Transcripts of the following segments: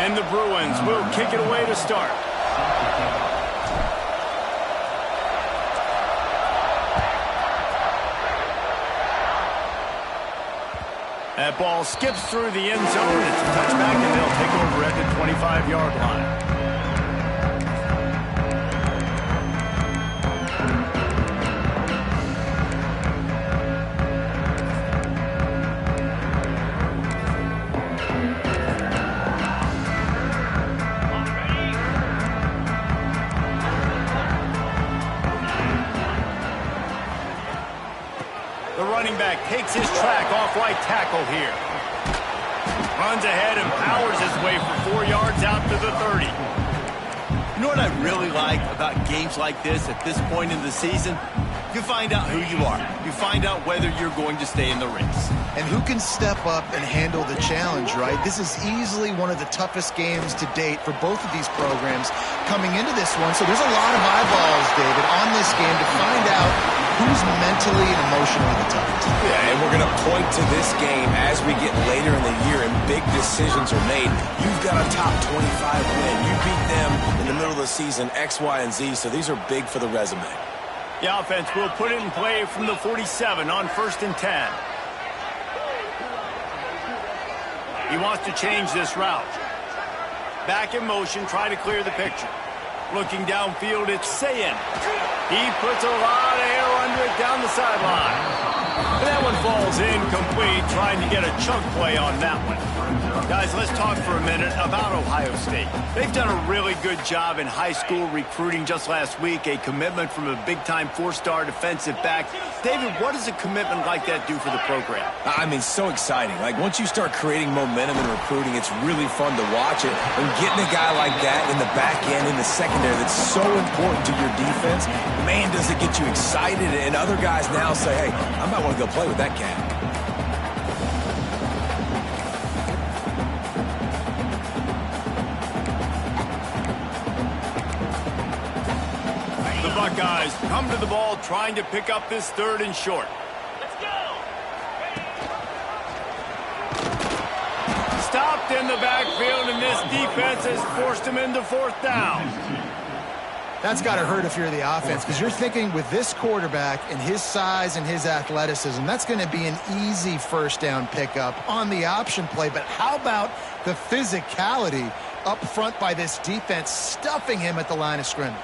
And the Bruins will kick it away to start. That ball skips through the end zone. It's a touchback, and they'll take over at the 25-yard line. Takes his track off right tackle here. Runs ahead and powers his way for 4 yards out to the 30. You know what I really like about games like this at this point in the season? You find out who you are. You find out whether you're going to stay in the race. And who can step up and handle the challenge, right? This is easily one of the toughest games to date for both of these programs coming into this one. So there's a lot of eyeballs, David, on this game to find out who's mentally and emotionally the toughest. Yeah, and we're going to point to this game as we get later in the year and big decisions are made. You've got a top 25 win. You beat them in the middle of the season, X, Y, and Z, so these are big for the resume. The offense will put it in play from the 47 on 1st and 10. He wants to change this route. Back in motion, try to clear the picture. Looking downfield, it's Sayin. He puts a lot of air under it down the sideline. And that one falls incomplete, trying to get a chunk play on that one. Guys, let's talk for a minute about Ohio State. They've done a really good job in high school recruiting. Just last week, a commitment from a big-time 4-star defensive back. David, what does a commitment like that do for the program? I mean, so exciting. Like, once you start creating momentum in recruiting, it's really fun to watch it. And getting a guy like that in the back end, in the secondary, that's so important to your defense, man, does it get you excited. And other guys now say, hey, I might want to go play with that cat. The Buckeyes come to the ball trying to pick up this 3rd and short. Let's go. Stopped in the backfield, and this defense has forced him into 4th down. That's got to hurt if you're the offense, because you're thinking with this quarterback and his size and his athleticism, that's going to be an easy 1st down pickup on the option play. But how about the physicality up front by this defense, stuffing him at the line of scrimmage?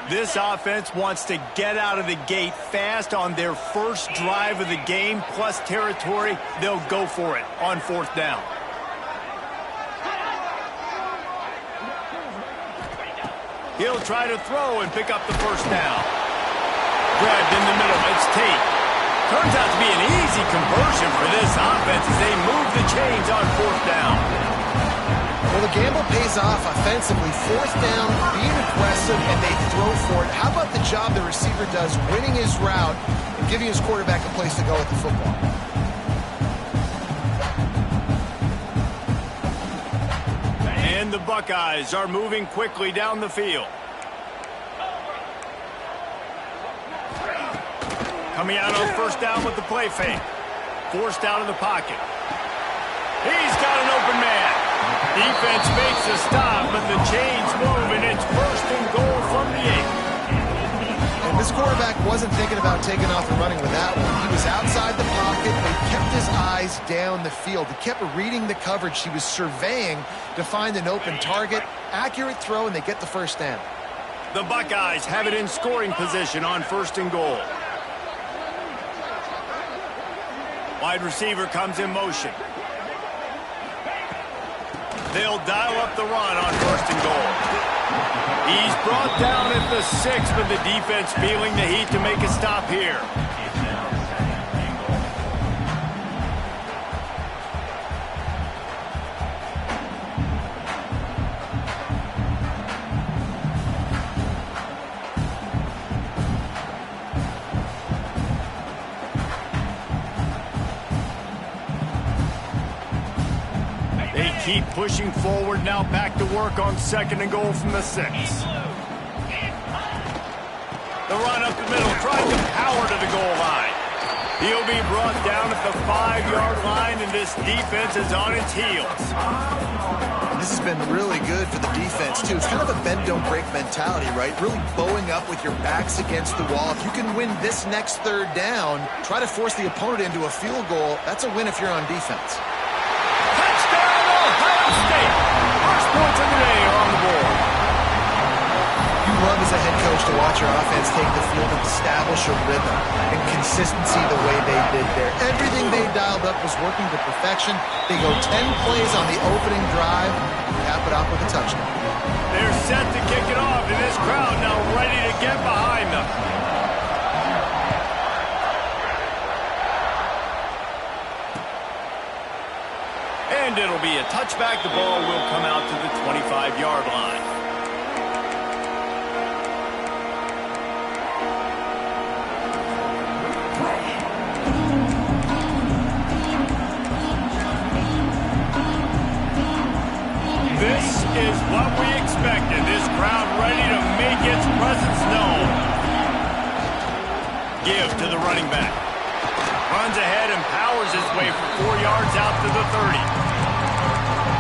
This offense wants to get out of the gate fast on their first drive of the game, plus territory. They'll go for it on 4th down. He'll try to throw and pick up the 1st down. Grabbed in the middle. It's Tate. Turns out to be an easy conversion for this offense as they move the chains on 4th down. Well, the gamble pays off offensively. 4th down, being aggressive, and they throw for it. How about the job the receiver does winning his route and giving his quarterback a place to go with the football? And the Buckeyes are moving quickly down the field. Coming out on 1st down with the play fake. Forced out of the pocket. He's got an open man. Defense makes a stop, but the chains move, and it's 1st and goal from the 8. And this quarterback wasn't thinking about taking off and running with that one. He was outside the pocket, but he kept his eyes down the field. He kept reading the coverage. He was surveying to find an open target. Accurate throw, and they get the 1st down. The Buckeyes have it in scoring position on 1st and goal. Wide receiver comes in motion. They'll dial up the run on 1st and goal. He's brought down at the 6, but the defense feeling the heat to make a stop here. Keep pushing forward, now back to work on 2nd and goal from the 6. The run up the middle, trying to power to the goal line. He'll be brought down at the 5-yard line, and this defense is on its heels. This has been really good for the defense, too. It's kind of a bend-don't-break mentality, right? Really bowing up with your backs against the wall. If you can win this next third down, try to force the opponent into a field goal, that's a win if you're on defense. Touchdown, Ohio State! First points of the day are on the board. You love as a head coach to watch your offense take the field and establish a rhythm and consistency the way they did there. Everything they dialed up was working to perfection. They go 10 plays on the opening drive and cap it off with a touchdown. They're set to kick it off, and this crowd now ready to get behind them. And it'll be a touchback. The ball will come out to the 25-yard line. This is what we expected. This crowd ready to make its presence known. Give to the running back. Runs ahead and powers his way for 4 yards out to the 30.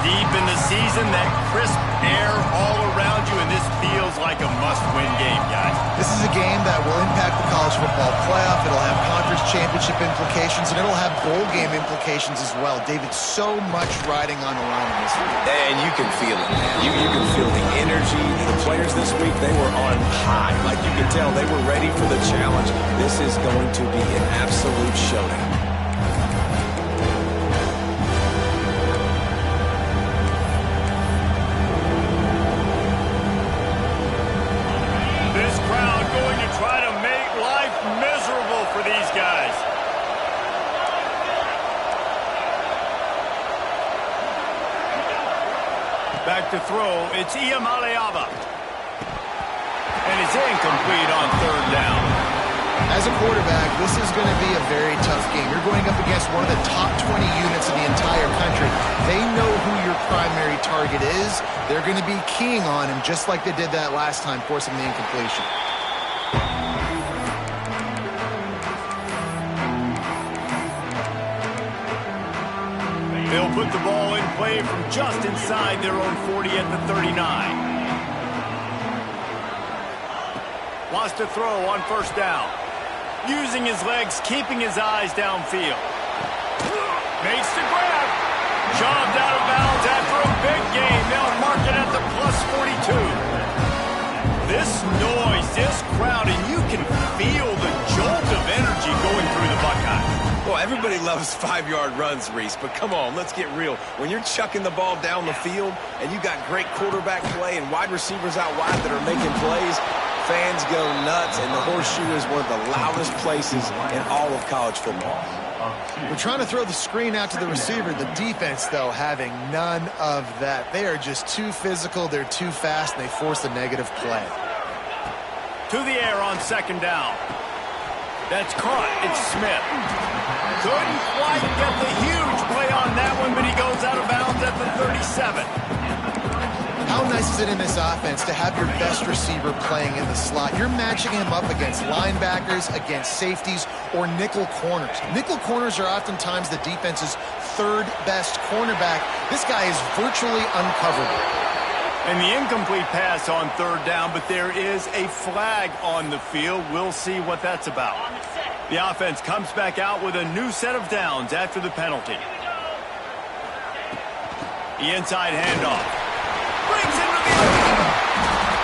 Deep in the season, that crisp air all around you, and this feels like a must-win game, guys. This is a game that will impact the college football playoff. It'll have conference championship implications, and it'll have bowl game implications as well. David, so much riding on the line in this week. And you can feel it, man. You can feel the energy. The players this week, they were on high. Like you can tell, they were ready for the challenge. This is going to be an absolute showdown. For these guys. Back to throw, it's Iamaleava. And it's incomplete on third down. As a quarterback, this is going to be a very tough game. You're going up against one of the top 20 units in the entire country. They know who your primary target is. They're going to be keying on him just like they did that last time, forcing the incompletion. They'll put the ball in play from just inside their own 40 at the 39. Wants to throw on first down. Using his legs, keeping his eyes downfield. Makes the grab. Shoved out of bounds after a big gain. They'll mark it at the plus 42. This noise, this crowd, and you can feel the jolt of energy going through the Buckeyes. Well, everybody loves 5-yard runs, Reese, but come on, let's get real. When you're chucking the ball down the field and you got great quarterback play and wide receivers out wide that are making plays, fans go nuts, and the Horseshoe is one of the loudest places in all of college football. We're trying to throw the screen out to the receiver. The defense, though, having none of that. They are just too physical, they're too fast, and they force a negative play. To the air on second down. That's caught. It's Smith. Couldn't quite get the huge play on that one, but he goes out of bounds at the 37. How nice is it in this offense to have your best receiver playing in the slot? You're matching him up against linebackers, against safeties, or nickel corners. Nickel corners are oftentimes the defense's third best cornerback. This guy is virtually uncoverable. And the incomplete pass on third down, but there is a flag on the field. We'll see what that's about. The offense comes back out with a new set of downs after the penalty. The inside handoff. Brings him to the end.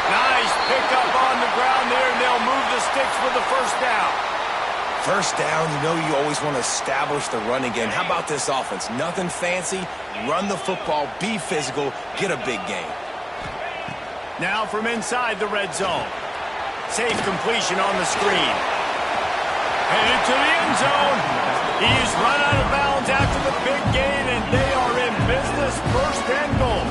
Nice pickup on the ground there, and they'll move the sticks for the first down. First down, you know you always want to establish the running game. How about this offense? Nothing fancy. Run the football, be physical, get a big gain. Now from inside the red zone. Safe completion on the screen. Headed to the end zone. He's run out of bounds after the big gain, and they are in business, first and goal.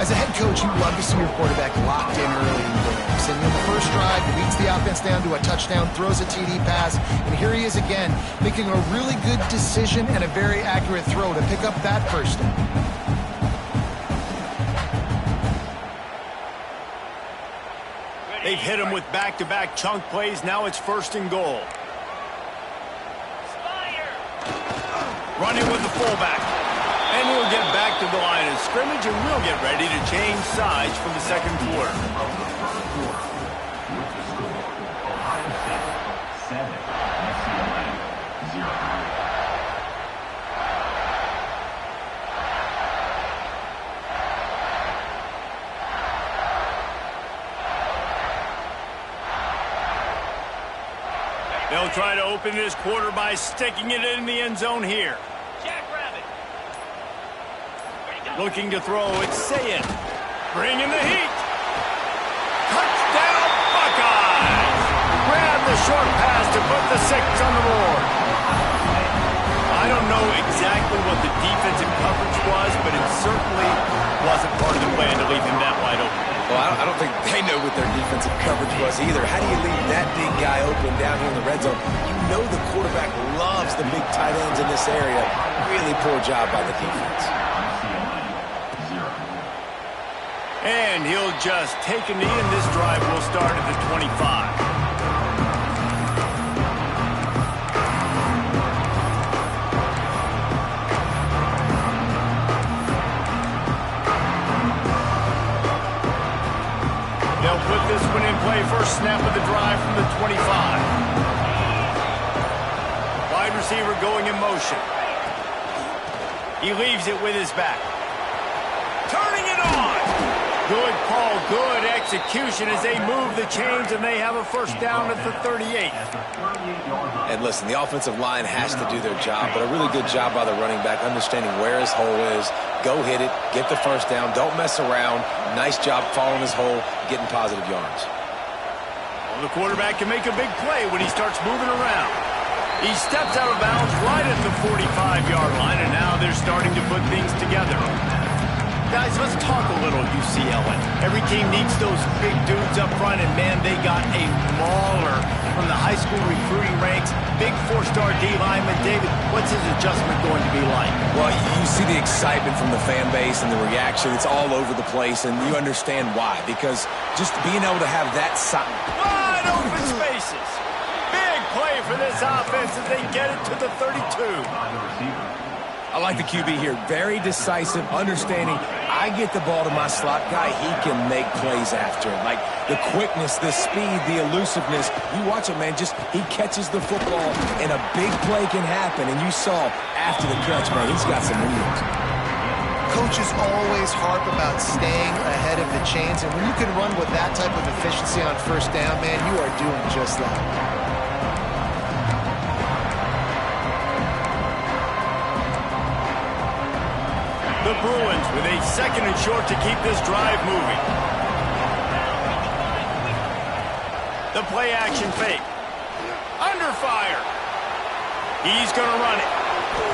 As a head coach, you love to see your quarterback locked in early in games. And in the first drive, he leads the offense down to a touchdown, throws a TD pass, and here he is again, making a really good decision and a very accurate throw to pick up that first down. They've hit him with back-to-back chunk plays. Now it's 1st and goal. Running with the fullback. And he'll get back to the line of scrimmage, and we'll get ready to change sides for the second quarter. They'll try to open this quarter by sticking it in the end zone here. Looking to throw, it's Sayin. Bringing the heat. Touchdown, Buckeyes! Grab the short pass to put the 6 on the board. I don't know exactly what the defensive coverage was, but it certainly wasn't part of the plan to leave him that wide open. Well, I don't think they know what their defensive coverage was either. How do you leave that big guy open down here in the red zone? You know the quarterback loves the big tight ends in this area. Really poor job by the defense. And he'll just take a knee, and this drive will start at the 25. They'll put this one in play. First snap of the drive from the 25. Wide receiver going in motion. He leaves it with his back. Turning it on. Good call, good execution as they move the chains, and they have a first down at the 38. And listen, the offensive line has to do their job, but a really good job by the running back, understanding where his hole is. Go hit it, get the first down, don't mess around. Nice job following his hole, getting positive yards. Well, the quarterback can make a big play when he starts moving around. He steps out of bounds right at the 45-yard line, and now they're starting to put things together. Guys, let's talk a little UCLA. Every team needs those big dudes up front, and man, they got a mauler from the high school recruiting ranks. Big 4-star D lineman. David, what's his adjustment going to be like? Well, you see the excitement from the fan base and the reaction. It's all over the place, and you understand why. Because just being able to have that side. Wide open spaces. Big play for this offense as they get it to the 32. I like the QB here. Very decisive, understanding. I get the ball to my slot guy, he can make plays after it. Like the quickness, the speed, the elusiveness. You watch it, man. Just he catches the football, and a big play can happen. And you saw after the catch, man, he's got some wheels. Coaches always harp about staying ahead of the chains, and when you can run with that type of efficiency on first down, man, you are doing just that. The Bruins with a 2nd and short to keep this drive moving. The play action fake. Under fire. He's going to run it.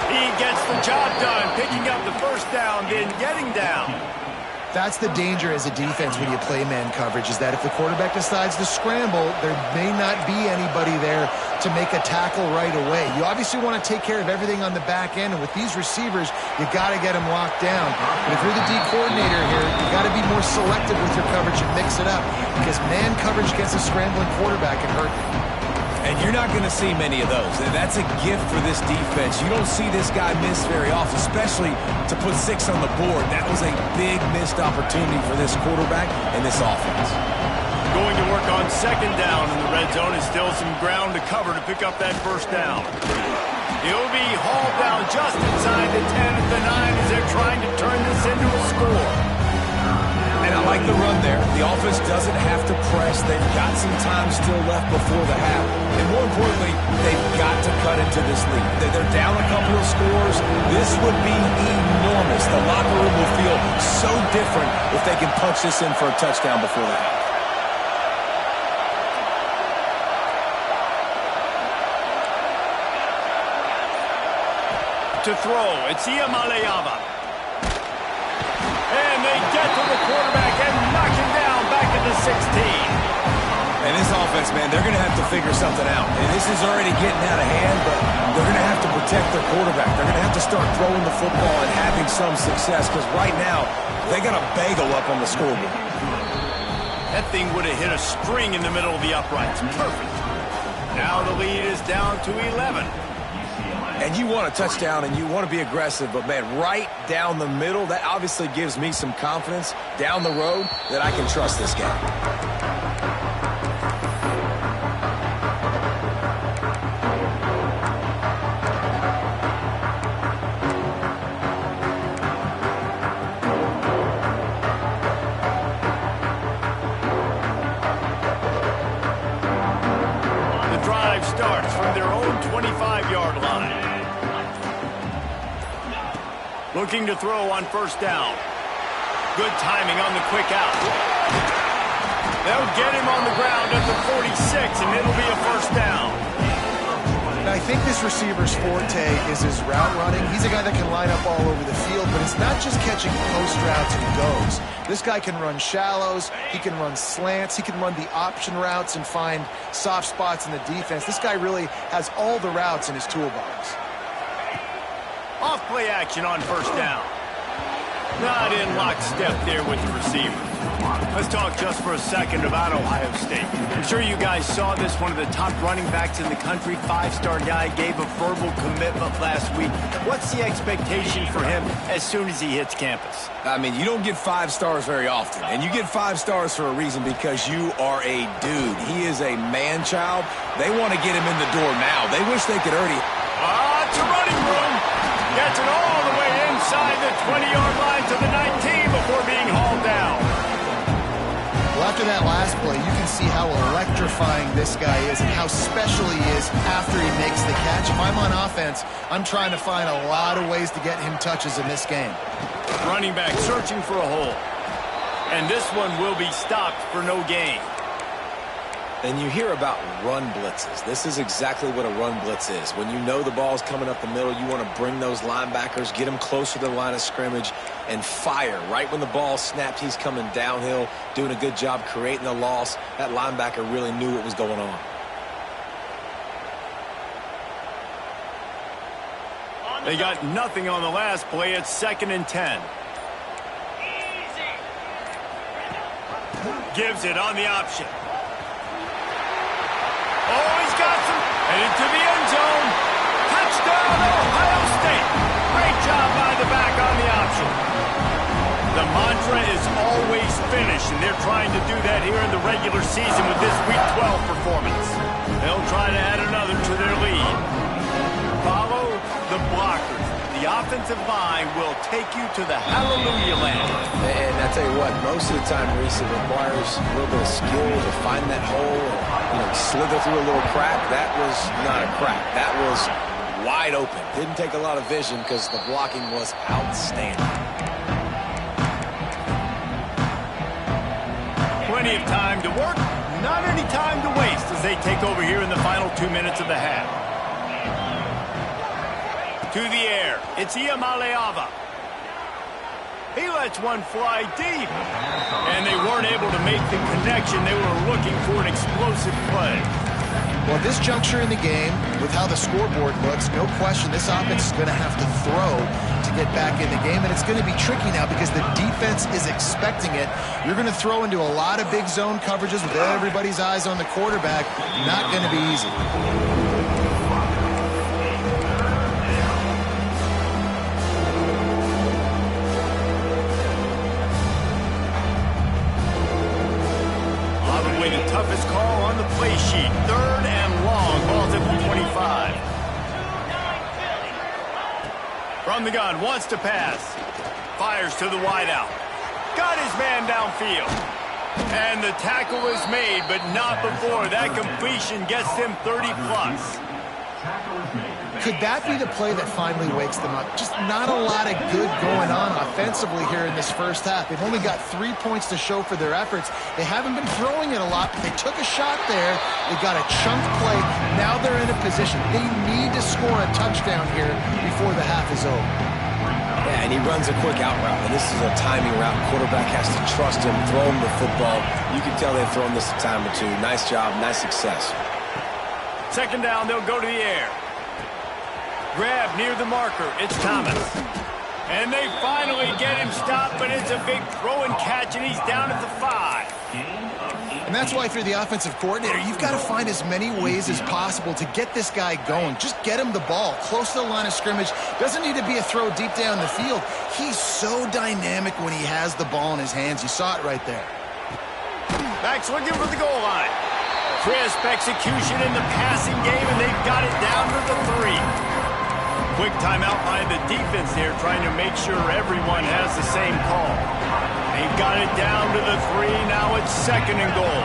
He gets the job done, picking up the first down, then getting down. That's the danger as a defense when you play man coverage, is that if the quarterback decides to scramble, there may not be anybody there to make a tackle right away. You obviously want to take care of everything on the back end, and with these receivers, you got to get them locked down. But if you're the D coordinator here, you got to be more selective with your coverage and mix it up, because man coverage against a scrambling quarterback can hurt you. And you're not going to see many of those. That's a gift for this defense. You don't see this guy miss very often, especially to put 6 on the board. That was a big missed opportunity for this quarterback and this offense. Going to work on 2nd down in the red zone, is still some ground to cover to pick up that first down. He'll be hauled down just inside the 10 at the 9 as they're trying to turn this into a score. And I like the run there. The offense doesn't have to press. They've got some time still left before the half. And more importantly, they've got to cut into this lead. They're down a couple of scores. This would be enormous. The locker room will feel so different if they can punch this in for a touchdown before the half. To throw, it's Iamaleava. And they get to the quarterback and knock him down back at the 16. And this offense, man, they're going to have to figure something out. And this is already getting out of hand, but they're going to have to protect their quarterback. They're going to have to start throwing the football and having some success, because right now they got a bagel up on the scoreboard. That thing would have hit a string in the middle of the uprights. Perfect. Now the lead is down to 11. And you want a touchdown and you want to be aggressive, but, man, right down the middle, that obviously gives me some confidence down the road that I can trust this guy. Starts from their own 25-yard line. Looking to throw on first down. Good timing on the quick out. They'll get him on the ground at the 46, and it'll be a first down. Now, I think this receiver's forte is his route running. He's a guy that can line up all over the field, but it's not just catching post routes and goes. This guy can run shallows, he can run slants, he can run the option routes and find soft spots in the defense. This guy really has all the routes in his toolbox. Off play action on first down. Not in lockstep there with the receiver. Let's talk just for a second about Ohio State. I'm sure you guys saw this. One of the top running backs in the country, five-star guy, gave a verbal commitment last week. What's the expectation for him as soon as he hits campus? I mean, you don't get 5 stars very often, and you get 5 stars for a reason because you are a dude. He is a man-child. They want to get him in the door now. They wish they could already... It's a running room. Gets it all the way inside the 20-yard line to the 19 before being hauled down. Well, after that last play, you can see how electrifying this guy is and how special he is after he makes the catch. If I'm on offense, I'm trying to find a lot of ways to get him touches in this game. Running back searching for a hole. And this one will be stopped for no gain. And you hear about run blitzes. This is exactly what a run blitz is. When you know the ball's coming up the middle, you want to bring those linebackers, get them closer to the line of scrimmage, and fire. Right when the ball snapped, he's coming downhill, doing a good job creating the loss. That linebacker really knew what was going on. They got nothing on the last play. It's 2nd and 10. Gives it on the option. Oh, he's got some. Headed to the end zone. Touchdown, Ohio State. Great job by the back on the option. The mantra is always finish, and they're trying to do that here in the regular season with this Week 12 performance. They'll try to add another to their lead. Follow the blockers. The offensive line will take you to the hallelujah land. And I tell you what, most of the time, Reese, it requires a little bit of skill to find that hole and slither through a little crack. That was not a crack. That was wide open. Didn't take a lot of vision because the blocking was outstanding. Plenty of time to work, not any time to waste as they take over here in the final 2 minutes of the half. To the air, it's Iamaleava. He lets one fly deep. And they weren't able to make the connection. They were looking for an explosive play. Well, at this juncture in the game, with how the scoreboard looks, no question this offense is going to have to throw to get back in the game. And it's going to be tricky now because the defense is expecting it. You're going to throw into a lot of big zone coverages with everybody's eyes on the quarterback. Not going to be easy. The toughest call on the play sheet. 3rd and long. Ball's at the 25. From the gun, wants to pass. Fires to the wideout. Got his man downfield. And the tackle is made, but not before that completion gets them 30-plus. Could that be the play that finally wakes them up? Just not a lot of good going on offensively here in this first half. They've only got 3 points to show for their efforts. They haven't been throwing it a lot, but they took a shot there. They got a chunk play. Now they're in a position. They need to score a touchdown here before the half is over. Yeah, and he runs a quick out route, and this is a timing route. Quarterback has to trust him, throw him the football. You can tell they've thrown this a time or two. Nice job, nice success. 2nd down, they'll go to the air. Grab near the marker. It's Thomas. And they finally get him stopped, but it's a big throw and catch, and he's down at the 5. And that's why through the offensive coordinator, you've got to find as many ways as possible to get this guy going. Just get him the ball close to the line of scrimmage. Doesn't need to be a throw deep down the field. He's so dynamic when he has the ball in his hands. You saw it right there. Backs looking for the goal line. Crisp execution in the passing game, and they've got it down to the 3. Quick timeout by the defense there, trying to make sure everyone has the same call. They've got it down to the 3. Now it's 2nd and goal.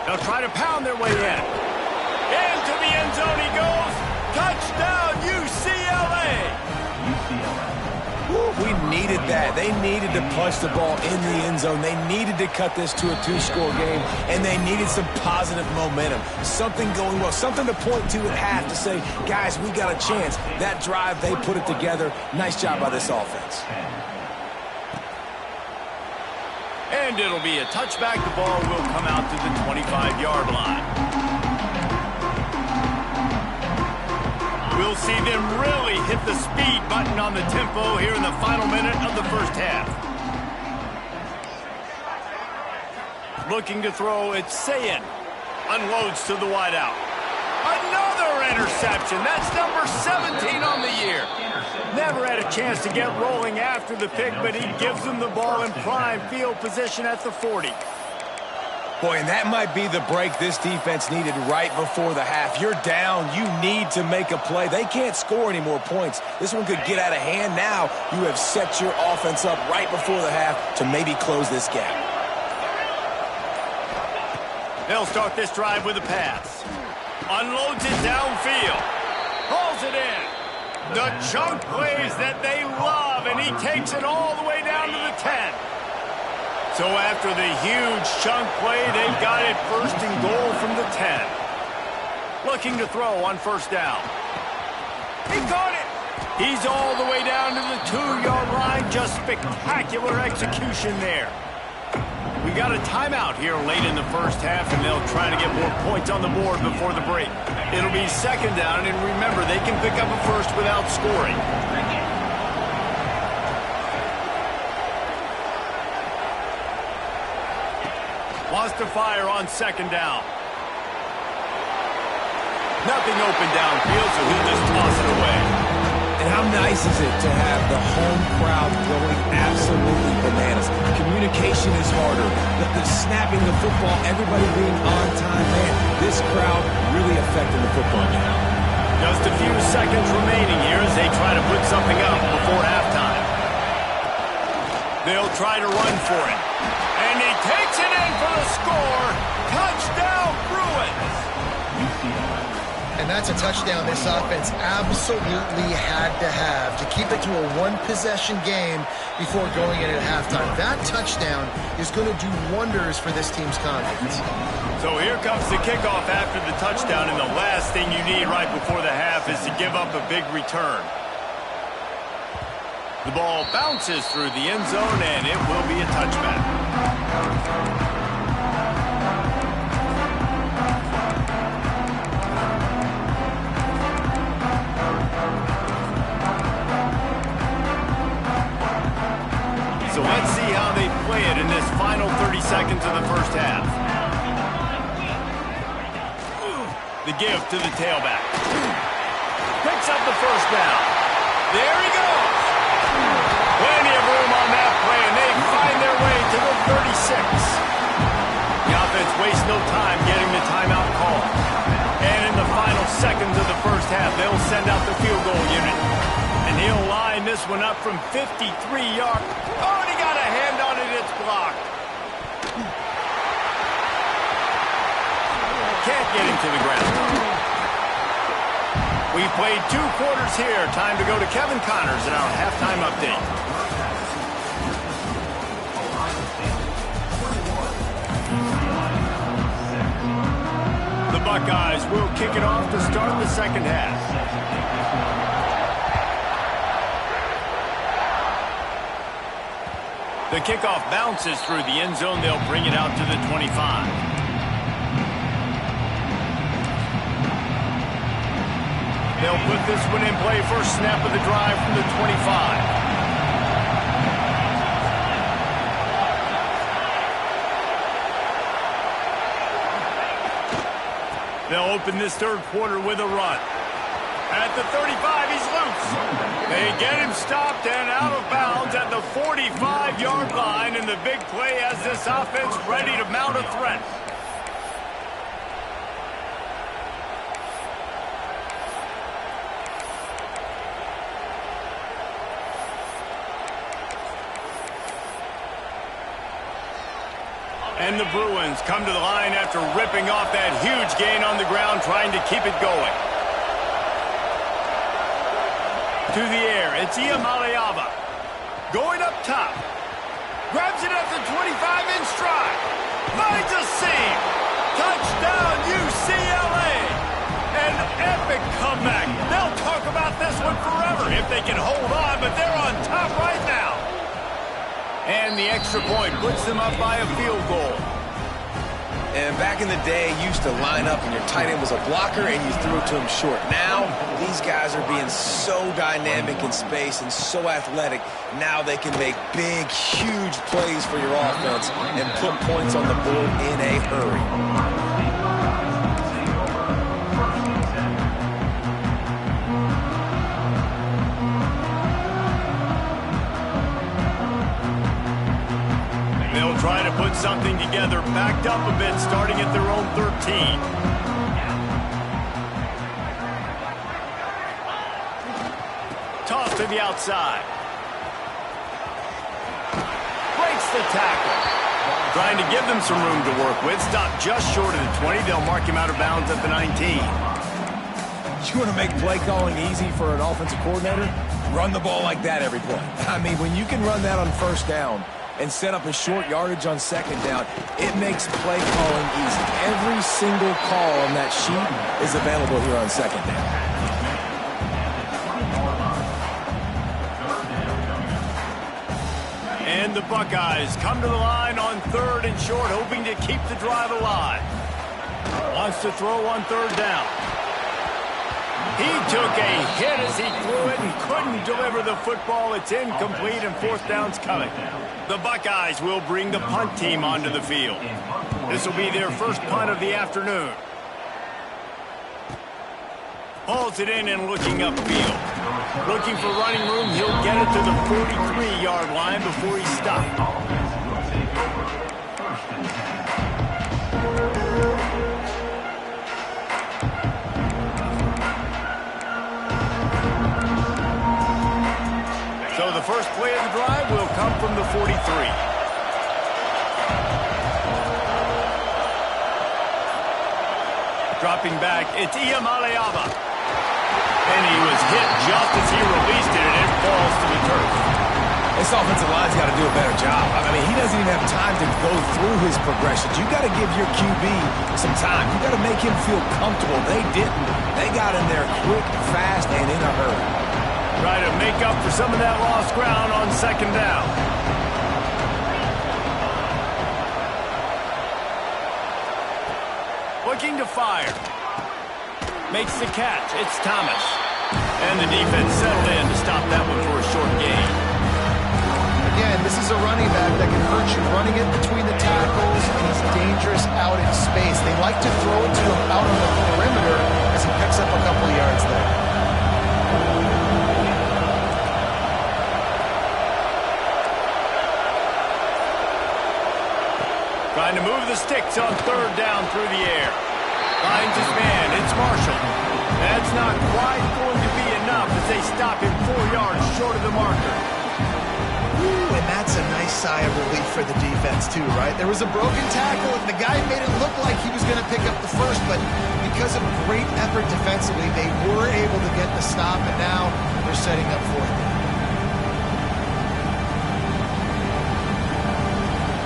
They'll try to pound their way in. Into the end zone he goes. Touchdown, UCLA! We needed that. They needed to punch the ball in the end zone. They needed to cut this to a 2-score game, and they needed some positive momentum. Something going well, something to point to at half to say, guys, we got a chance. That drive, they put it together. Nice job by this offense. And it'll be a touchback. The ball will come out to the 25-yard line. We'll see them really hit the speed button on the tempo here in the final minute of the first half. Looking to throw, it's Sayin. Unloads to the wideout. Another interception. That's number 17 on the year. Never had a chance to get rolling after the pick, but he gives them the ball in prime field position at the 40. Boy, and that might be the break this defense needed right before the half. You're down. You need to make a play. They can't score any more points. This one could get out of hand now. You have set your offense up right before the half to maybe close this gap. They'll start this drive with a pass. Unloads it downfield. Hauls it in. The chunk plays that they love, and he takes it all the way down to the 10. So after the huge chunk play, they've got it 1st and goal from the 10. Looking to throw on 1st down. He caught it. He's all the way down to the 2-yard line. Just spectacular execution there. We got a timeout here late in the first half, and they'll try to get more points on the board before the break. It'll be 2nd down, and remember, they can pick up a first without scoring. Wants to fire on 2nd down. Nothing open downfield, so he'll just toss it away. And how nice is it to have the home crowd going absolutely bananas? Communication is harder. The snapping the football, everybody being on time. Man, this crowd really affecting the football game. Just a few seconds remaining here as they try to put something up before halftime. They'll try to run for it. And he takes it in for the score. Touchdown, Bruins. And that's a touchdown this offense absolutely had to have to keep it to a 1-possession game before going in at halftime. That touchdown is going to do wonders for this team's confidence. So here comes the kickoff after the touchdown, and the last thing you need right before the half is to give up a big return. The ball bounces through the end zone, and it will be a touchback. So let's see how they play it in this final 30 seconds of the first half. The give to the tailback. Picks up the 1st down. There he goes. Plenty of room on that play, and they find their way to the 36. The offense wastes no time getting the timeout call. And in the final seconds of the first half, they'll send out the field goal unit. And he'll line this one up from 53 yards. Oh, and he got a hand on it. It's blocked. Can't get him to the ground. We've played 2 quarters here. Time to go to Kevin Connors in our halftime update. The Buckeyes will kick it off to start the second half. The kickoff bounces through the end zone. They'll bring it out to the 25. They'll put this one in play. First snap of the drive from the 25. They'll open this third quarter with a run. At the 35, he's loose. They get him stopped and out of bounds at the 45-yard line, and the big play has this offense ready to mount a threat. And the Bruins come to the line after ripping off that huge gain on the ground, trying to keep it going. To the air, it's Iamaleava. Going up top. Grabs it at the 25 in stride. Finds a seam. Touchdown, UCLA. An epic comeback. They'll talk about this one forever if they can hold on, but they're on top right now. And the extra point puts them up by a field goal. And back in the day, you used to line up and your tight end was a blocker and you threw it to him short. Now, these guys are being so dynamic in space and so athletic. Now they can make big, huge plays for your offense and put points on the board in a hurry. They'll try to put something together, backed up a bit, starting at their own 13. Toss to the outside. Breaks the tackle. Trying to give them some room to work with. Stopped just short of the 20. They'll mark him out of bounds at the 19. You want to make play calling easy for an offensive coordinator? Run the ball like that every play. I mean, when you can run that on first down and set up a short yardage on second down, it makes play calling easy. Every single call on that sheet is available here on second down. And the Buckeyes come to the line on third and short, hoping to keep the drive alive. Wants to throw on third down. He took a hit as he threw it and couldn't deliver the football. It's incomplete and fourth down's coming. The Buckeyes will bring the punt team onto the field. This will be their first punt of the afternoon. Hauls it in and looking upfield. Looking for running room. He'll get it to the 43-yard line before he's stopped. So the first play of the drive will come from the 43. Dropping back, it's Iamaleava. And he was hit just as he released it, and it falls to the turf. This offensive line's got to do a better job. I mean, he doesn't even have time to go through his progressions. You got to give your QB some time. You got to make him feel comfortable. They didn't. They got in there quick, fast, and in a hurry. Try to make up for some of that lost ground on second down. Looking to fire. Makes the catch. It's Thomas. And the defense settled in to stop that one for a short gain. Again, this is a running back that can hurt you running it between the tackles, and he's dangerous out in space. They like to throw it to him out on the perimeter as he picks up a couple of yards there. Trying to move the sticks on third down through the air. Finds his man. It's Marshall. That's not quite going to be enough as they stop him 4 yards short of the marker. Ooh, and that's a nice sigh of relief for the defense too, right? There was a broken tackle, and the guy made it look like he was going to pick up the first, but because of great effort defensively, they were able to get the stop, and now they're setting up for it.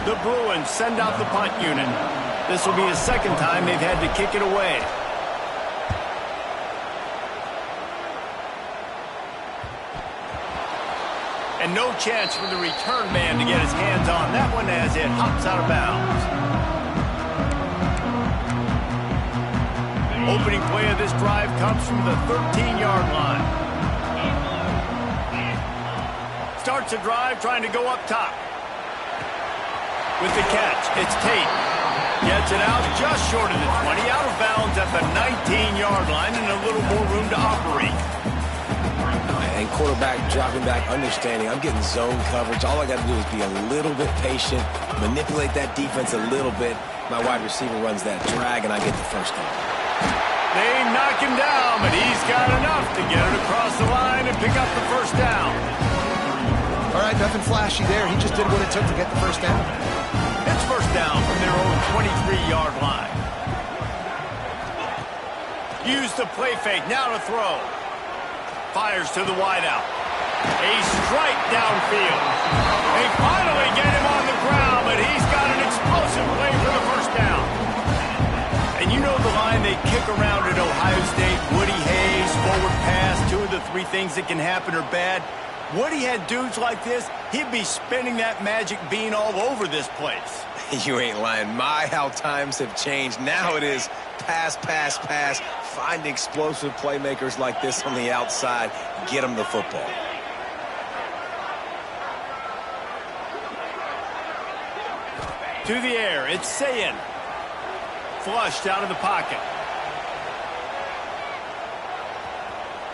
The Bruins send out the punt unit. This will be the second time they've had to kick it away. And no chance for the return man to get his hands on that one as it hops out of bounds. Opening play of this drive comes from the 13-yard line. Starts a drive trying to go up top. With the catch, it's Tate. Gets it out just short of the 20, out of bounds at the 19-yard line, and a little more room to operate. And quarterback dropping back, understanding I'm getting zone coverage. All I got to do is be a little bit patient, manipulate that defense a little bit. My wide receiver runs that drag, and I get the first down. They knock him down, but he's got enough to get it across the line and pick up the first down. All right, nothing flashy there. He just did what it took to get the first down. It's first down from their own 23-yard line. Use the play fake, now to throw. Fires to the wideout. A strike downfield. They finally get him on the ground, but he's got an explosive play for the first down. And you know the line they kick around at Ohio State, Woody Hayes, forward pass, 2 of the 3 things that can happen are bad. Woody had dudes like this, he'd be spinning that magic bean all over this place. You ain't lying. My, how times have changed. Now it is pass, pass, pass. Find explosive playmakers like this on the outside. Get them the football. To the air, it's Sayin. Flushed out of the pocket.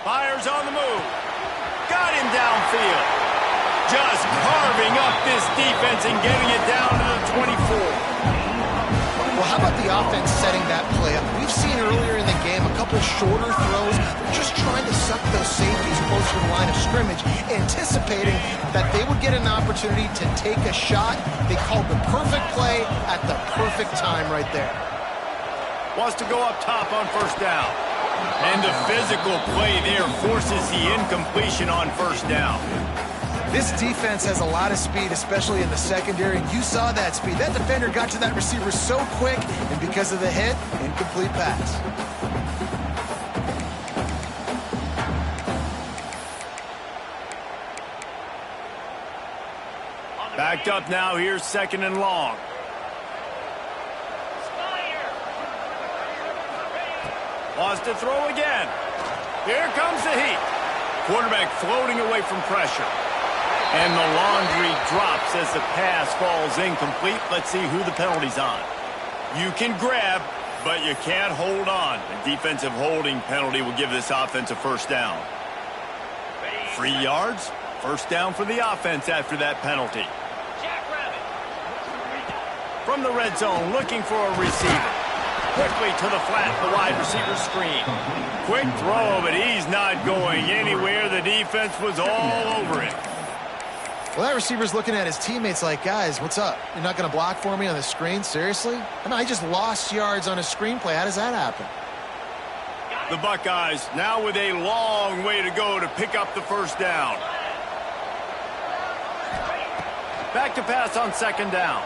Fires on the move. Got him downfield. Just carving up this defense and getting it down to the 24. Well, how about the offense setting that play up? We've seen earlier in the game a couple shorter throws. They're just trying to suck those safeties closer to the line of scrimmage, anticipating that they would get an opportunity to take a shot. They called the perfect play at the perfect time right there. Wants to go up top on first down. And the physical play there forces the incompletion on first down. This defense has a lot of speed, especially in the secondary, and you saw that speed. That defender got to that receiver so quick, and because of the hit, incomplete pass. Backed up now, here's 2nd and long. Wants to throw again. Here comes the heat. Quarterback floating away from pressure. And the laundry drops as the pass falls incomplete. Let's see who the penalty's on. You can grab, but you can't hold on. A defensive holding penalty will give this offense a first down. 3 yards, first down for the offense after that penalty. From the red zone, looking for a receiver. Quickly to the flat, the wide receiver screen. Quick throw, but he's not going anywhere. The defense was all over it. Well, that receiver's looking at his teammates like, guys, what's up? You're not going to block for me on the screen? Seriously? I mean, I just lost yards on a screenplay. How does that happen? The Buckeyes now with a long way to go to pick up the first down. Back to pass on 2nd down.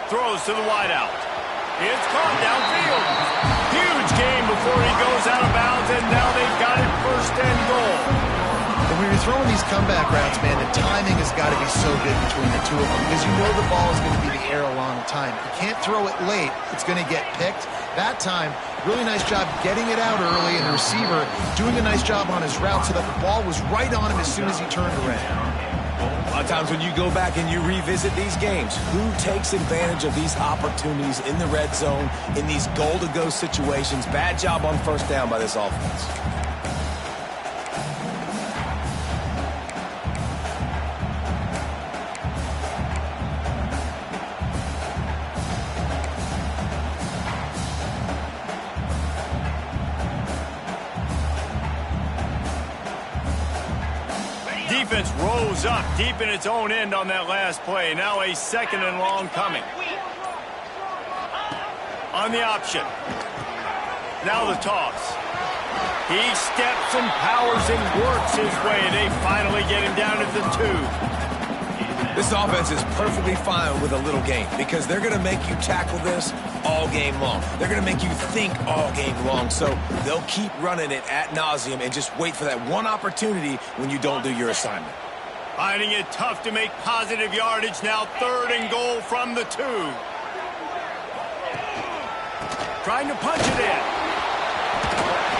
Throws to the wideout. It's caught downfield. Huge game before he goes out of bounds, and now they've got it 1st and goal. When you're throwing these comeback routes, man, the timing has got to be so good between the two of them because you know the ball is going to be in the air a long time. You can't throw it late. It's going to get picked. That time, really nice job getting it out early, and the receiver doing a nice job on his route so that the ball was right on him as soon as he turned around. A lot of times when you go back and you revisit these games, who takes advantage of these opportunities in the red zone, in these goal-to-go situations? Bad job on first down by this offense. Defense rose up deep in its own end on that last play. Now a 2nd and long coming. On the option. Now the toss. He steps and powers and works his way. They finally get him down at the 2. This offense is perfectly fine with a little game because they're going to make you tackle this all game long. They're going to make you think all game long. So they'll keep running it ad nauseum and just wait for that one opportunity when you don't do your assignment. Finding it tough to make positive yardage. Now 3rd and goal from the 2. Trying to punch it in.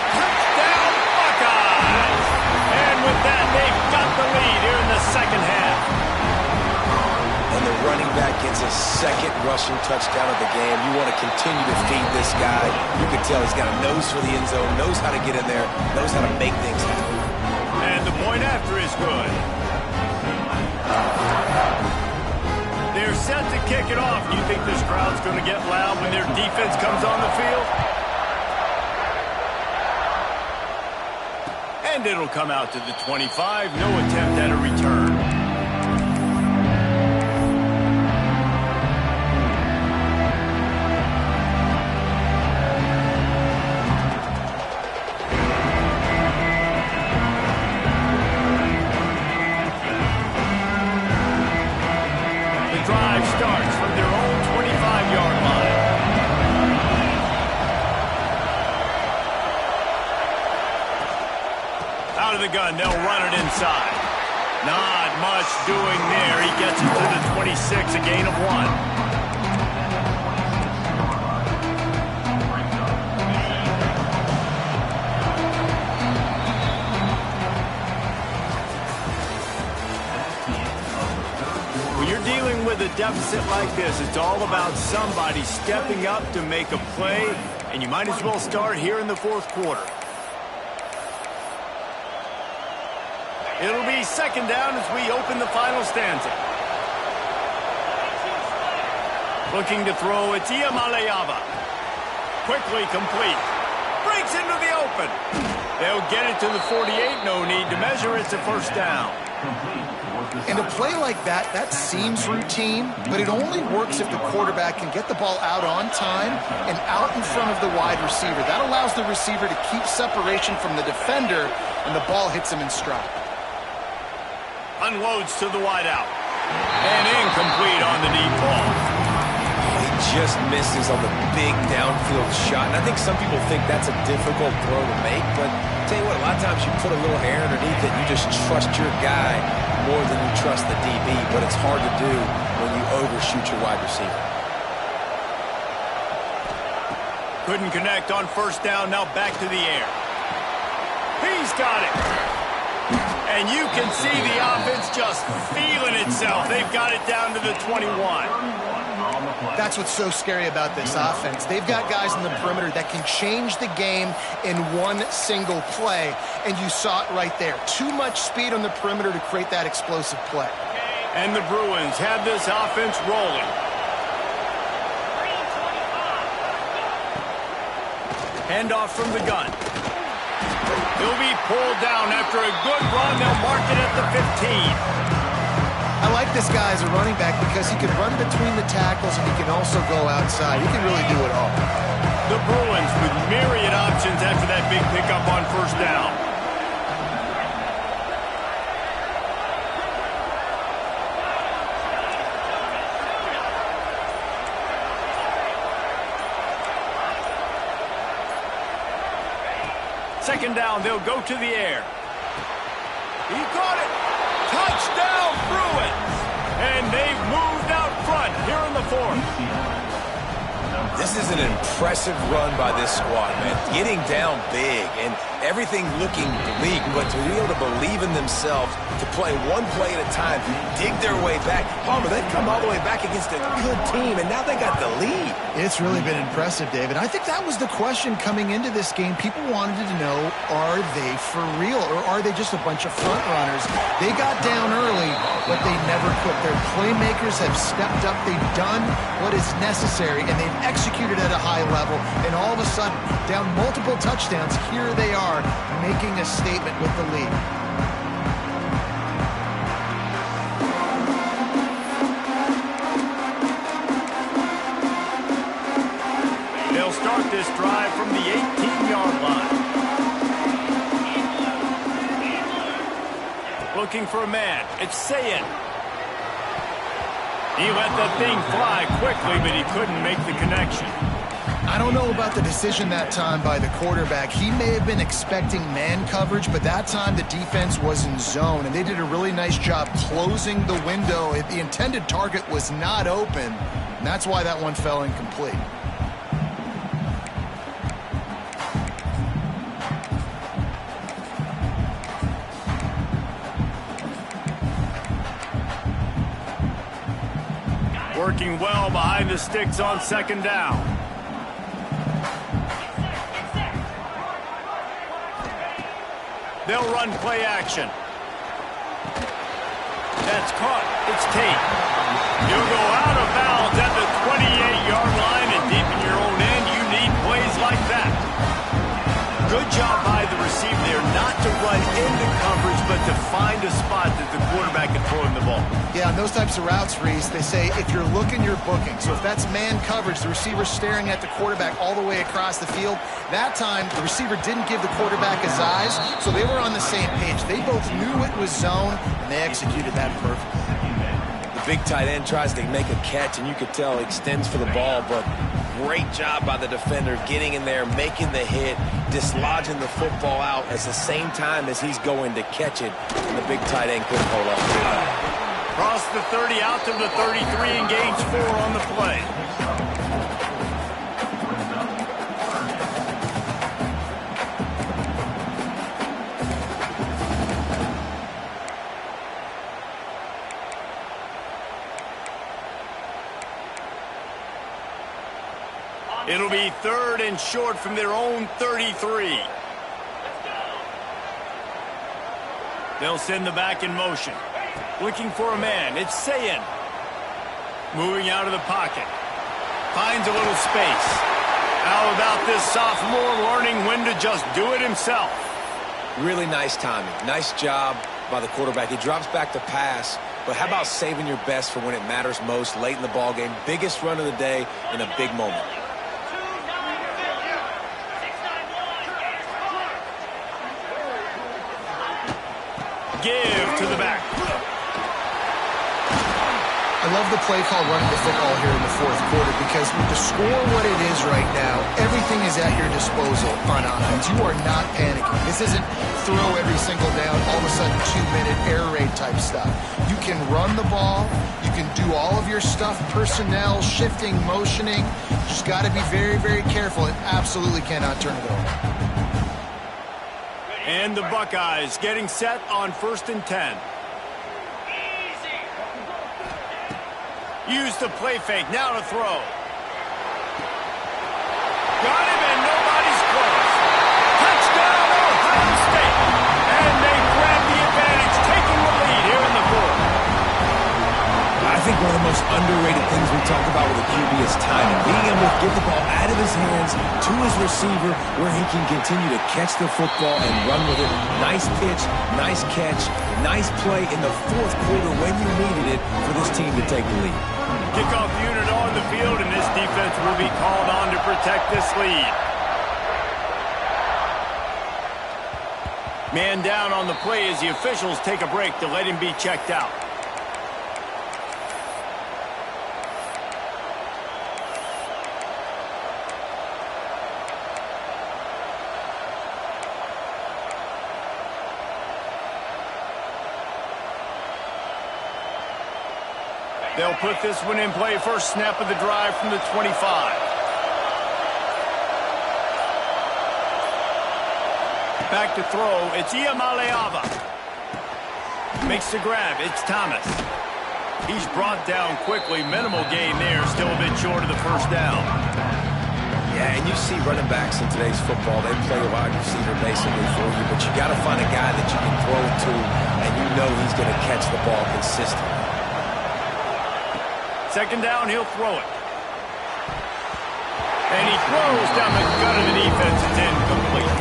Touchdown Buckeyes! And with that, they've got the lead here in the 2nd half. And the running back gets a second rushing touchdown of the game. You want to continue to feed this guy. You can tell he's got a nose for the end zone, knows how to get in there, knows how to make things happen. And the point after is good. They're set to kick it off. You think this crowd's going to get loud when their defense comes on the field? And it'll come out to the 25. No attempt at a return. The drive starts from their own 25-yard line. Out of the gun, they'll run it inside. Not much doing there. He gets it to the 26, a gain of 1. When you're dealing with a deficit like this, it's all about somebody stepping up to make a play, and you might as well start here in the fourth quarter. It'll be second down as we open the final stanza. Looking to throw, it's Iamaleava. Quickly complete. Breaks into the open. They'll get it to the 48. No need to measure. It's a first down. And a play like that, that seems routine, but it only works if the quarterback can get the ball out on time and out in front of the wide receiver. That allows the receiver to keep separation from the defender, and the ball hits him in stride. Unloads to the wideout. And incomplete on the deep ball. He just misses on the big downfield shot. And I think some people think that's a difficult throw to make, but I'll tell you what, a lot of times you put a little hair underneath it and you just trust your guy more than you trust the DB, but it's hard to do when you overshoot your wide receiver. Couldn't connect on first down, now back to the air. He's got it. And you can see the offense just feeling itself. They've got it down to the 21. That's what's so scary about this offense. They've got guys in the perimeter that can change the game in one single play, and you saw it right there. Too much speed on the perimeter to create that explosive play. And the Bruins have this offense rolling. Handoff from the gun. He'll be pulled down after a good run. They'll mark it at the 15. I like this guy as a running back because he can run between the tackles and he can also go outside. He can really do it all. The Bruins with myriad options after that big pickup on first down. Second down, they'll go to the air. He caught it. Touchdown, Bruins. And they've moved out front here in the fourth. This is an impressive run by this squad, man. Getting down big and everything looking bleak, but to be able to believe in themselves, to play one play at a time, dig their way back. Palmer, they've come all the way back against a good team, and now they got the lead. It's really been impressive, David. I think that was the question coming into this game. People wanted to know, are they for real, or are they just a bunch of front runners? They got down early, but they never quit. Their playmakers have stepped up. They've done what is necessary, and they've executed at a high level, and all of a sudden, down multiple touchdowns, here they are making a statement with the lead. They'll start this drive from the 18-yard line. Looking for a man. It's Sayin. He let that thing fly quickly, but he couldn't make the connection. I don't know about the decision that time by the quarterback. He may have been expecting man coverage, but that time the defense was in zone, and they did a really nice job closing the window. The intended target was not open, and that's why that one fell incomplete. Working well behind the sticks on second down. They'll run play action. That's caught. It's Tate. He'll go out of bounds at the 28-yard line, and deep in your own end, you need plays like that. Good job by the receiver there, not to run into coverage, but to find a spot that the quarterback can throw him the ball. Yeah, on those types of routes, Reese, they say if you're looking, you're booking. So if that's man coverage, the receiver's staring at the quarterback all the way across the field. That time, the receiver didn't give the quarterback his eyes, so they were on the same page. They both knew it was zone, and they executed that perfectly. The big tight end tries to make a catch, and you could tell he extends for the ball, but great job by the defender getting in there, making the hit, dislodging the football out at the same time as he's going to catch it, and the big tight end couldn't hold up to it. Cross the 30 out to the 33 and gains 4 on the play. It'll be 3rd and short from their own 33. They'll send the back in motion. Looking for a man. It's Sayin. Moving out of the pocket. Finds a little space. How about this sophomore learning when to just do it himself? Really nice timing. Nice job by the quarterback. He drops back to pass, but how about saving your best for when it matters most late in the ball game? Biggest run of the day in a big moment. Give to the back. I love the play call running the football here in the 4th quarter because with the score what it is right now, everything is at your disposal on offense. You are not panicking. This isn't throw every single down, all of a sudden 2-minute air raid type stuff. You can run the ball. You can do all of your stuff, personnel, shifting, motioning. Just got to be very, very careful and absolutely cannot turn it over. And the Buckeyes getting set on 1st and 10. Use the play fake. Now to throw. Got him and nobody's close. Touchdown, Ohio State. And they grab the advantage, taking the lead here in the 4th. I think one of the most underrated things we talk about with a QB is timing. Being able to get the ball out of his hands to his receiver where he can continue to catch the football and run with it. Nice pitch, nice catch, nice play in the 4th quarter when you needed it for this team to take the lead. Kickoff unit on the field, and this defense will be called on to protect this lead. Man down on the play as the officials take a break to let him be checked out. They'll put this one in play. First snap of the drive from the 25. Back to throw. It's Iamaleava. Makes the grab. It's Thomas. He's brought down quickly. Minimal gain there. Still a bit short of the first down. Yeah, and you see running backs in today's football, they play a wide receiver basically for you, but you got to find a guy that you can throw it to, and you know he's going to catch the ball consistently. Second down, he'll throw it. And he throws down the gut of the defense. It's incomplete.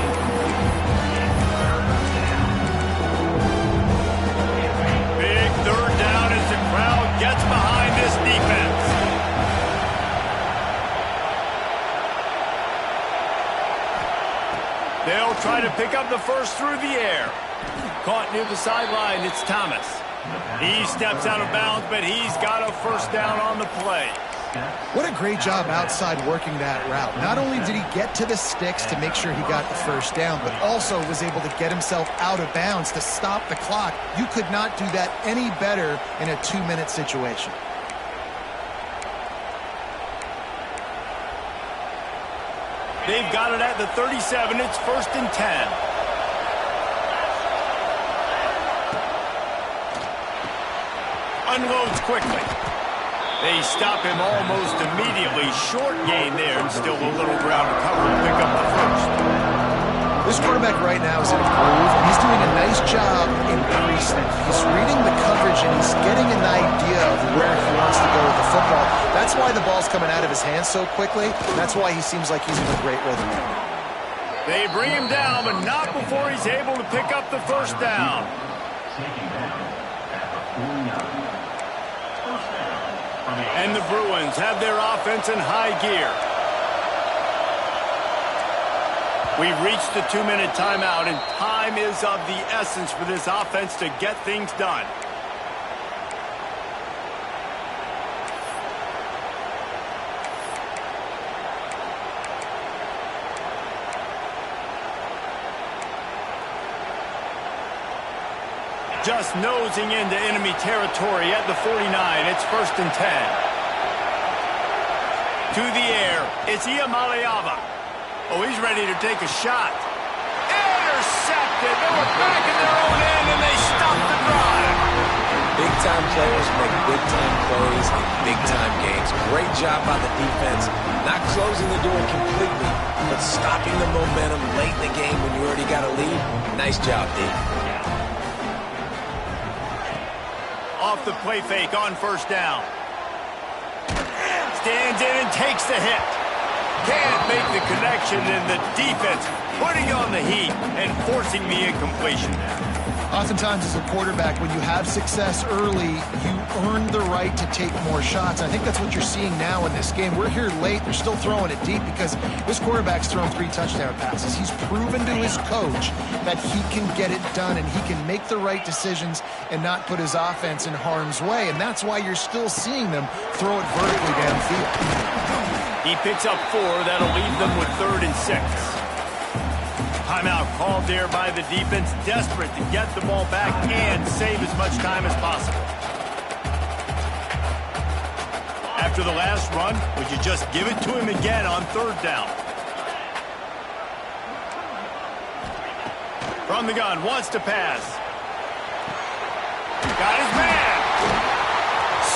Big 3rd down as the crowd gets behind this defense. They'll try to pick up the first through the air. Caught near the sideline, it's Thomas. He steps out of bounds, but he's got a first down on the play. What a great job outside working that route. Not only did he get to the sticks to make sure he got the first down, but also was able to get himself out of bounds to stop the clock. You could not do that any better in a 2-minute situation. They've got it at the 37. It's 1st and 10. Unloads quickly. They stop him almost immediately. Short gain there, and still a little ground to cover to pick up the first. This quarterback right now is in a groove, and he's doing a nice job increasing. He's reading the coverage, and he's getting an idea of where he wants to go with the football. That's why the ball's coming out of his hands so quickly. That's why he seems like he's in a great rhythm. They bring him down, but not before he's able to pick up the first down. And the Bruins have their offense in high gear. We've reached the 2-minute timeout, and time is of the essence for this offense to get things done. Just nosing into enemy territory at the 49. It's 1st and 10. To the air. It's Iamaleava. Oh, he's ready to take a shot. Intercepted. They were back in their own end, and they stopped the drive. Big-time players make big-time plays in big-time games. Great job by the defense. Not closing the door completely, but stopping the momentum late in the game when you already got a lead. Nice job, D. Off the play fake on 1st down. Stands in and takes the hit. Can't make the connection, and the defense putting on the heat and forcing the incompletion. Oftentimes as a quarterback, when you have success early, you earn the right to take more shots. I think that's what you're seeing now in this game. We're here late. They're still throwing it deep because this quarterback's thrown 3 touchdown passes. He's proven to his coach that he can get it done and he can make the right decisions and not put his offense in harm's way. And that's why you're still seeing them throw it vertically downfield. He picks up 4. That'll leave them with 3rd and 6. Timeout called there by the defense, desperate to get the ball back and save as much time as possible. After the last run, would you just give it to him again on 3rd down? From the gun, wants to pass. Got his man.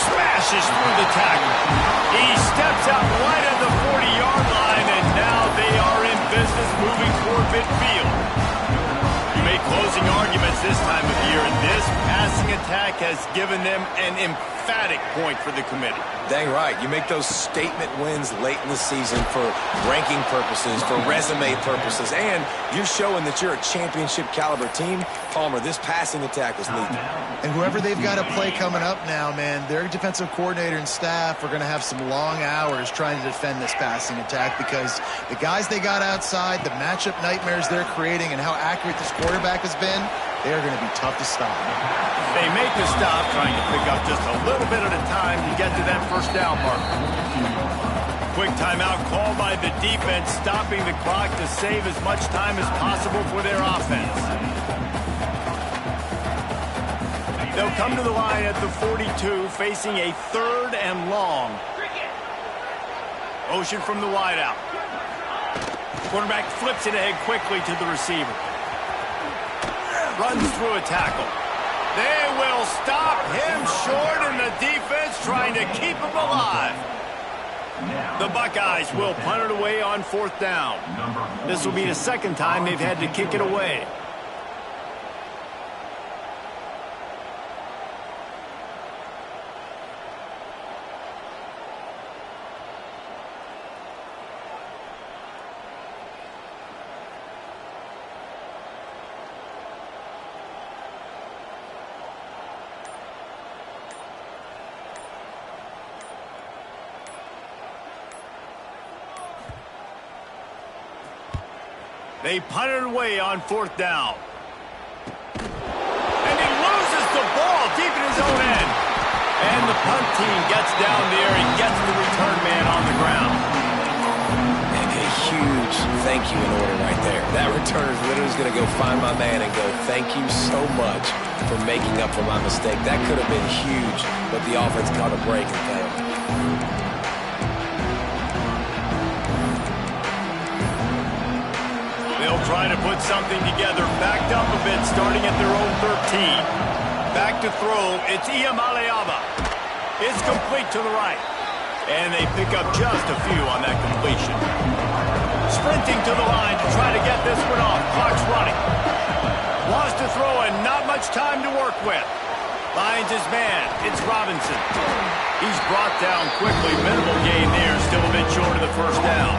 Smashes through the tackle. He steps out right at the 40-yard line, and now they are in business moving toward midfield. You make closing arguments this time of year, and this passing attack has given them an emphatic point for the committee. Dang right. You make those statement wins late in the season for ranking purposes, for resume purposes, and you're showing that you're a championship caliber team. Palmer, this passing attack is lethal. And whoever they've got to play coming up now, man, their defensive coordinator and staff are going to have some long hours trying to defend this passing attack because the guys they got outside, the matchup nightmares they're creating, and how accurate this quarterback has been, they are going to be tough to stop. They make the stop, trying to pick up just a little bit at a time to get to that 1st down mark. Quick timeout called by the defense, stopping the clock to save as much time as possible for their offense. They'll come to the line at the 42, facing a 3rd and long. Motion from the wideout. Quarterback flips it ahead quickly to the receiver. Runs through a tackle. They will stop him short, and the defense trying to keep him alive. The Buckeyes will punt it away on 4th down. This will be the 2nd time they've had to kick it away. They punt it away on 4th down. And he loses the ball deep in his own end. And the punt team gets down there and gets the return man on the ground. And a huge thank you in order right there. That returner is literally going to go find my man and go, thank you so much for making up for my mistake. That could have been huge, but the offense caught a break and failed. They'll try to put something together, backed up a bit, starting at their own 13. Back to throw, it's Iamaleava. It's complete to the right. And they pick up just a few on that completion. Sprinting to the line to try to get this one off. Clock's running. Wants to throw and not much time to work with. Finds his man. It's Robinson. He's brought down quickly. Minimal gain there. Still a bit short of the first down.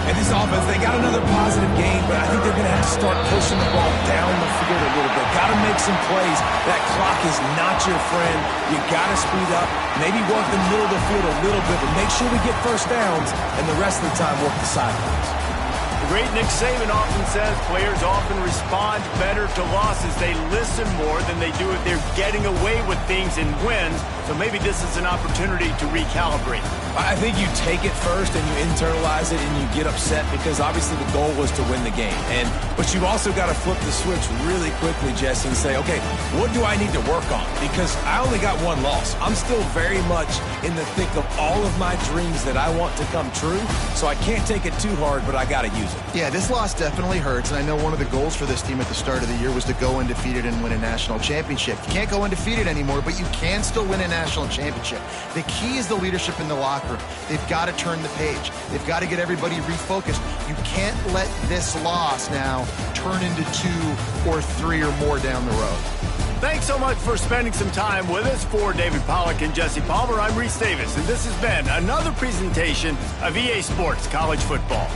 And this offense, they got another positive game, but I think they're going to have to start pushing the ball down the field a little bit. Got to make some plays. That clock is not your friend. You got to speed up, maybe work the middle of the field a little bit, but make sure we get first downs, and the rest of the time work the sidelines. The great Nick Saban often says players often respond better to losses. They listen more than they do if they're getting away with things in wins. So maybe this is an opportunity to recalibrate. I think you take it first and you internalize it and you get upset because obviously the goal was to win the game. But you also got to flip the switch really quickly, Jesse, and say, okay, what do I need to work on? Because I only got one loss. I'm still very much in the thick of all of my dreams that I want to come true. So I can't take it too hard, but I got to use it. Yeah, this loss definitely hurts, and I know one of the goals for this team at the start of the year was to go undefeated and win a national championship. You can't go undefeated anymore, but you can still win a national championship. The key is the leadership in the locker room. They've got to turn the page. They've got to get everybody refocused. You can't let this loss now turn into 2 or 3 or more down the road. Thanks so much for spending some time with us. For David Pollack and Jesse Palmer, I'm Reese Davis, and this has been another presentation of EA Sports College Football.